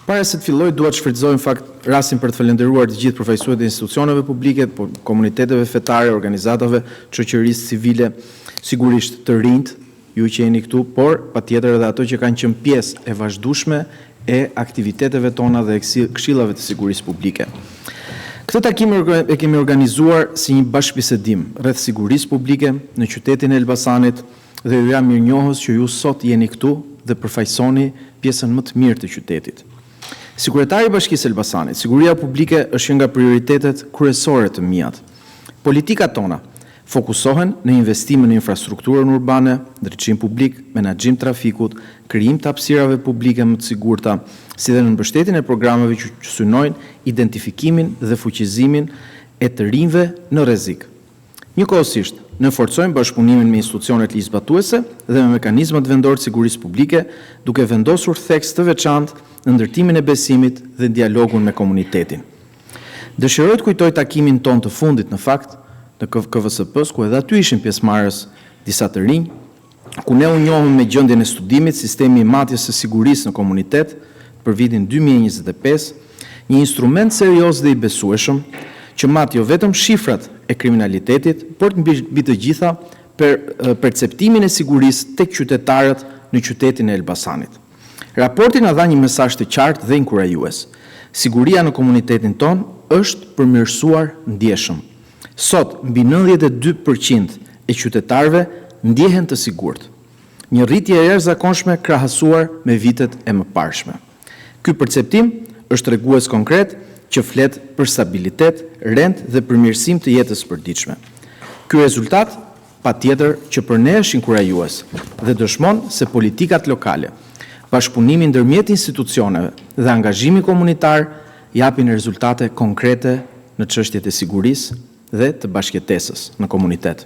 Para se të filloj, dua të shfrytëzoj në fakt rastin për të falendëruar të gjithë përfaqësuesit e institucioneve publike, komuniteteve fetare, organizatave, shoqërisë civile, sigurisht të rinjt, ju që jeni këtu, por patjetër edhe ato që kanë qenë pjesë e vazhdueshme e aktiviteteve tona dhe këshillave të sigurisë publike. Këtë takim e kemi organizuar si një bashkëbisedim rreth sigurisë publike në qytetin e Elbasanit dhe ju jam mirënjohës që ju sot jeni këtu dhe përfaqësoni pjesën më të mirë të qytetit. Si kryetari i Bashkisë Elbasanit, siguria publike është një nga prioritetet kryesore të mijat. Politikat tona fokusohen në investime në infrastrukturën urbane, drejtësim publik, menaxhim trafikut, krijim të hapësirave publike më të sigurta, si dhe në mbështetjen e programeve që synojnë identifikimin dhe fuqizimin e të rinjve në rrezik. Njëkohësisht, ne forcojmë bashkëpunimin me institucionet ligjzbatuese dhe me mekanizmat vendor të sigurisë publike, duke vendosur theks të veçantë në ndërtimin e besimit dhe dialogun me komunitetin. Dëshiroj të kujtoj takimin ton të fundit në fakt në KVSP-s, ku edhe aty ishin pjesëmarrës disa të rinj, ku ne u njohëm me gjendjen e studimit Sistemi i matjes së sigurisë në komunitet për vitin 2025, një instrument serioz dhe i besueshëm që mat jo vetëm shifrat e kriminalitetit, por mbi të gjitha perceptimin e sigurisë tek qytetarët në qytetin e Elbasanit. Raporti na dha një mesazh të qartë dhe inkurajues. Siguria në komunitetin ton është përmirësuar ndjeshëm. Sot, mbi 92% e qytetarëve ndjehen të sigurt. Një rritje e jashtëzakonshme krahasuar me vitet e mëparshme. Ky perceptim është tregues konkret që flet për stabilitet, rend dhe përmirësim të jetës së përditshme. Ky rezultat patjetër që për ne është inkurajues dhe dëshmon se politikat lokale, bashkëpunimi ndërmjet institucioneve dhe angazhimi komunitar japin rezultate konkrete në çështjet e sigurisë dhe të bashkëjetesës në komunitet.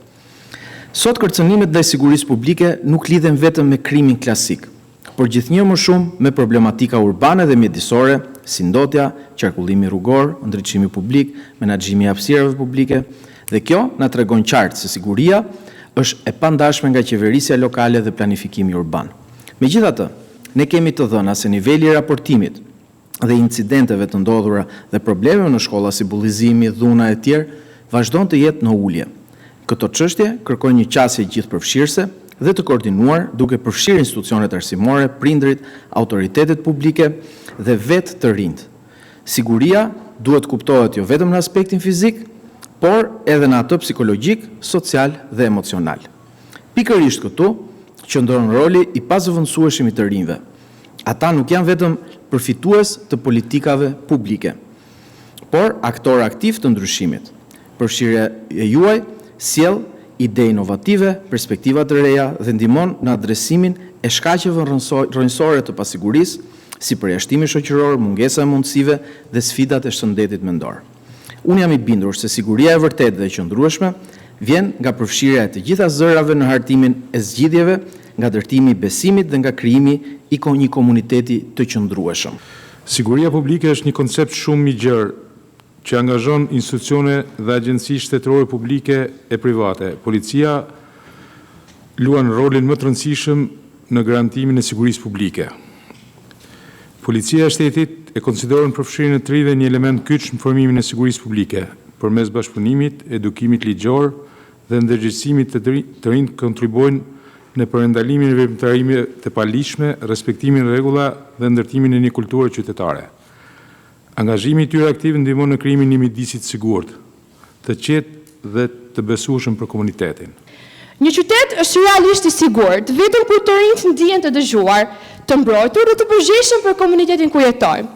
Sot kërcënimet ndaj sigurisë publike nuk lidhen vetëm me krimin klasik, por gjithnjë më shumë me problematika urbane dhe mjedisore, si ndotja, qarkullimi rrugor, ndriçimi publik, menaxhimi i hapësirave publike, dhe kjo na tregon qartë se siguria është e pandashme nga qeverisja lokale dhe planifikimi urban. Megjithatë, ne kemi të dhëna se niveli i raportimit dhe incidenteve të ndodhura dhe problemeve në shkolla si bullizimi, dhuna e tjerë vazhdon të jetë në ulje. Këto çështje kërkojnë një qasje gjithëpërfshirëse dhe të koordinuar duke përfshirë institucionet arsimore, prindrit, autoritetet publike dhe vetë të rinjt. Siguria duhet kuptohet jo vetëm në aspektin fizik, por edhe në atë psikologjik, social dhe emocional. Pikërisht këtu qëndron roli i pazëvendësueshëm i të rinjve. Ata nuk janë vetëm përfitues të politikave publike, por aktor aktiv të ndryshimit. Përfshirja e juaj sjell ide inovative, perspektiva të reja dhe ndihmon në adresimin e shkaqeve rrënjësore të pasigurisë, si përjashtimi shoqëror, mungesa e mundësive dhe sfidat e shëndetit mendor. Unë jam i bindur se siguria e vërtetë dhe e qëndrueshme vjen nga përfshirja e të gjitha zërave në hartimin e zgjidhjeve, nga ndërtimi i besimit dhe nga krijimi i një komuniteti të qëndrueshëm. Siguria publike është një koncept shumë i gjerë që angazhon institucione dhe agjenci shtetërore publike e private. Policia luan rolin më të rëndësishëm në garantimin e sigurisë publike. Policia e shtetit e konsideron përfshirjen e të rinjve një element kyç në formimin e sigurisë publike, përmes bashkëpunimit, edukimit ligjor dhe ndërgjegjësimit të rinj kontribuojnë në përndalimin e veprimtarive të palishme, respektimin e rregulla dhe ndërtimin e një kulture qytetare. Angazhimi i tyre aktiv ndihmon në krijimin e një midisi të sigurt, të qetë dhe të besueshëm për komunitetin. Një qytet është realisht i sigurt, vetëm kur të rinjt ndihen të dëgjuar, të mbrojtur dhe të përgjegjshëm për komunitetin ku jetojnë.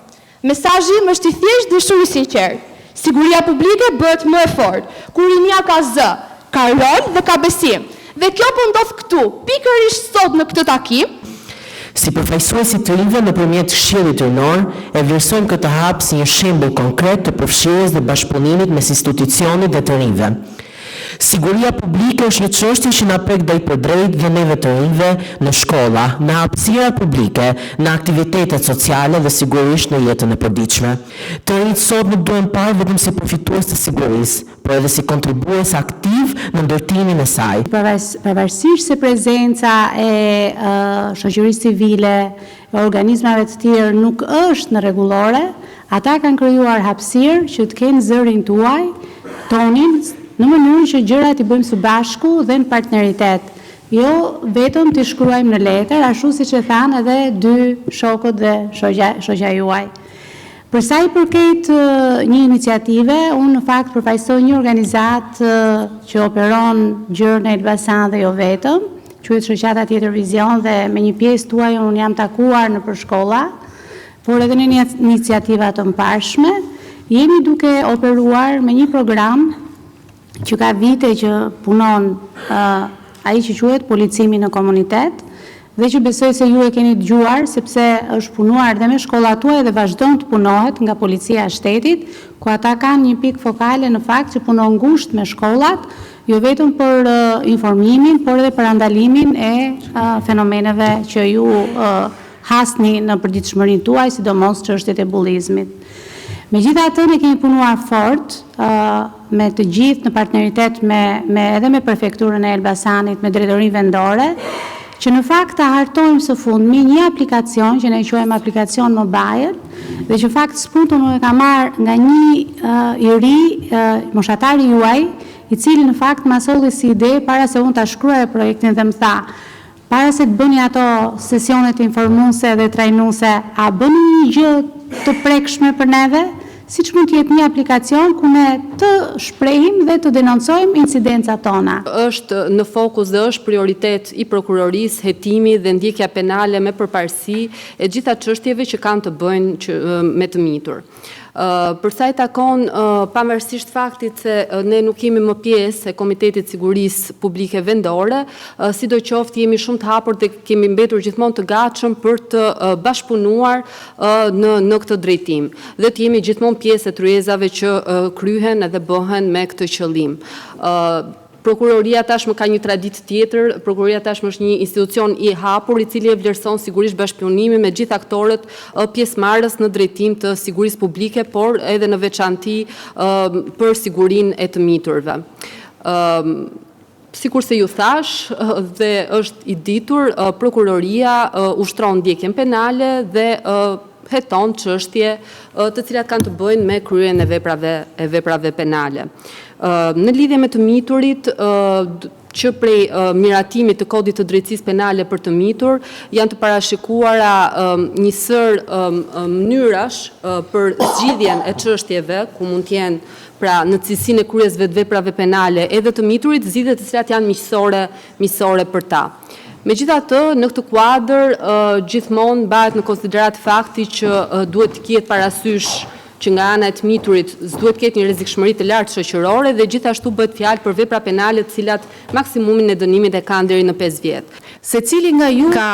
Mesazhi im është i thjeshtë dhe shumë i sinqert. Siguria publike bëhet më e fortë kur rinjia ka zë, ka rol dhe ka besim. Dhe kjo po ndodh këtu, pikërisht sot në këtë takim. Si përfaqësuesi të rinjve nëpërmjet Këshillit Rinor, e vlerësojmë këtë hap si një shembull konkret të përfshirjes dhe bashkëpunimit mes institucionit dhe të rinjve. Siguria publike është një çështje që na prek drejt për drejt dhe neve të rinjve në shkolla, në hapësira publike, në aktivitetet sociale dhe sigurisht në jetën e përditshme. Të rinjt sot nuk duhen parë vetëm si përfitues të sigurisë, por edhe si kontribues aktiv në ndërtimin e saj. Pavarësisht se prezenca e shoqërisë civile, e organizmave të tjerë nuk është në rregullore, ata kanë krijuar hapësirë që të kenë zërin tonin, në mënyrë që gjërat i bëjmë së bashku dhe në partneritet. Jo vetëm të shkruajmë në letër, ashtu siç e thanë edhe dy shokët dhe shoqja juaj. Për sa i përket një iniciative, unë në fakt përfaqësoj një organizatë që operon gjërë në Elbasan dhe jo vetëm, quhet Shoqata Tjetër Vizion, dhe me një pjesë tuaj unë jam takuar në përshkolla, por edhe në iniciativa të mparshme, jemi duke operuar me një program që ka vite që punon ai që quhet policimi në komunitet, dhe që besoj se ju e keni dëgjuar, sepse është punuar dhe me shkollat tuaj dhe vazhdon të punohet nga policia e shtetit, ku ata kanë një pikë fokale në fakt që punon ngushtë me shkollat, jo vetëm për informimin, por edhe për andalimin e fenomeneve që ju hasni në përditshmërinë tuaj, sidomos çështjet e bullizmit. Megjithatë, ne kemi punuar fort me të gjithë në partneritet edhe me prefekturën e Elbasanit, me drejtorinë vendore, që në fakt ta hartojmë së fundmi një aplikacion që ne quajmë aplikacion mobile, dhe që fakt spuntun unë e kam marrë nga një i ri, moshatari juaj, i cili në fakt ma solli si ide para se unë ta shkruaja projektin dhe më tha, para se të bëni ato sesionet informuese dhe trajnuese, a bëni një gjë të prekshme për neve, siç mund të jetë një aplikacion ku ne të shprehim dhe të denoncojmë incidencat tona. Është në fokus dhe është prioritet i prokurorisë hetimi dhe ndjekja penale me përparësi e gjitha çështjeve që kanë të bëjnë me të mitur. Për sa i takon, pavarësisht faktit se ne nuk jemi më pjesë e Komitetit Sigurisë Publike Vendore, sidoqoftë jemi shumë të hapur dhe kemi mbetur gjithmonë të gatshëm për të bashkëpunuar në këtë drejtim. Dhe të jemi gjithmonë pjesë e tryezave që kryhen edhe bëhen me këtë qëllim. Prokuroria tashmë ka një traditë tjetër, prokuroria tashmë është një institucion i hapur i cili e vlerëson sigurisht bashkëpunimin me gjithë aktorët pjesëmarrës në drejtim të sigurisë publike, por edhe në veçanti për sigurinë e të miturve. Sikur se ju thash, dhe është i ditur, prokuroria ushtron ndjekjen penale dhe heton çështje të cilat kanë të bëjnë me kryen e veprave penale. Në lidhje me të miturit, që prej miratimit të kodit të drejtësisë penale për të mitur, janë të parashikuara një sër mënyrash për zgjidhjen e çështjeve, ku mund të jenë pra në cilësinë e kryesve të veprave penale edhe të miturit, zgjidhje të cilat janë miqësore për ta. Megjithatë, në këtë kuadër gjithmonë bëhet në konsiderat fakti që duhet të ketë parasysh që nga ana e të miturit duhet ketë një rrezikshmëri të lartë shoqërore dhe gjithashtu bëhet fjalë për vepra penale të cilat maksimumin e dënimit e kanë deri në 5 vjet. Secili nga ju ka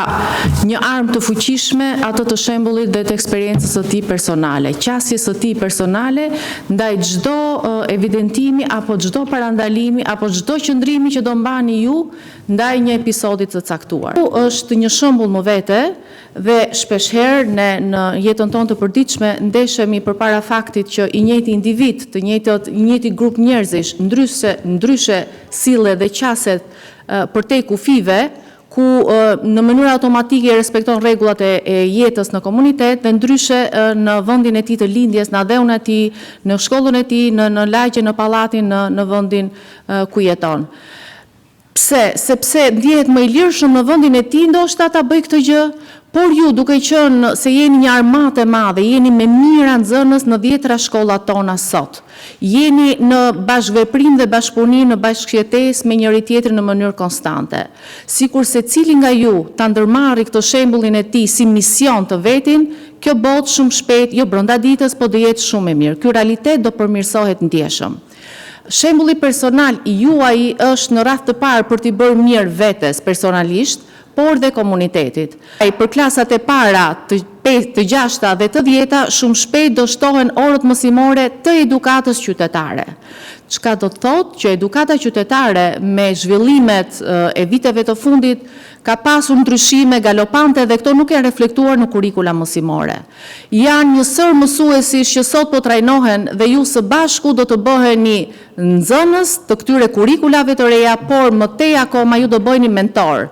një armë të fuqishme, ato të shembullit dhe të eksperiencës së tij personale, qasjes së tij personale ndaj çdo evidentimi apo çdo parandalimi apo çdo qëndrimi që do mbani ju ndaj një episodi të caktuar. Është një shembull më vete dhe shpeshherë ne në jetën tonë të përditshme ndeshemi përpara faktit që i njëjti individ, i njëjti grup njerëzish, ndryshe sille dhe qaset përtej kufive, ku në mënyrë automatike respekton rregullat e jetës në komunitet dhe ndryshe në vendin e tij të lindjes, në adheun e tij, në shkollën e tij, në lagje, në pallatin, në vendin ku jeton. Pse? Sepse ndjehet më i lirshëm në vendin e tij ndoshta ta bëj këtë gjë, por ju duke qenë se jeni një armatë e madhe, jeni me mijëra nxënës në 10 shkollat tona sot. Jeni në bashkëveprim dhe bashkëpunim, në bashkëjetesë me njëri tjetrin në mënyrë konstante. Sikur secili nga ju ta ndërmarrë këtë shembullin e tij si mision të vetin, kjo botë shumë shpejt, jo brenda ditës, po do jetë shumë e mirë. Ky realitet do përmirësohet ndjeshëm. Shembulli personal i juaj është në radhë të parë për t'i bërë mirë vetes personalisht, por dhe komunitetit. Për klasat e para të të 6-ta dhe të 10-ta, shumë shpejt do shtohen orët mësimore të edukatës qytetare. Çka do të thotë që edukata qytetare me zhvillimet e viteve të fundit ka pasur ndryshime galopante dhe këto nuk janë reflektuar në kurrikula mësimore. Janë një sër mësuesish që sot po trajnohen dhe ju së bashku do të bëheni nxënës të këtyre kurrikulave të reja, por më tej akoma ju do bëheni mentor.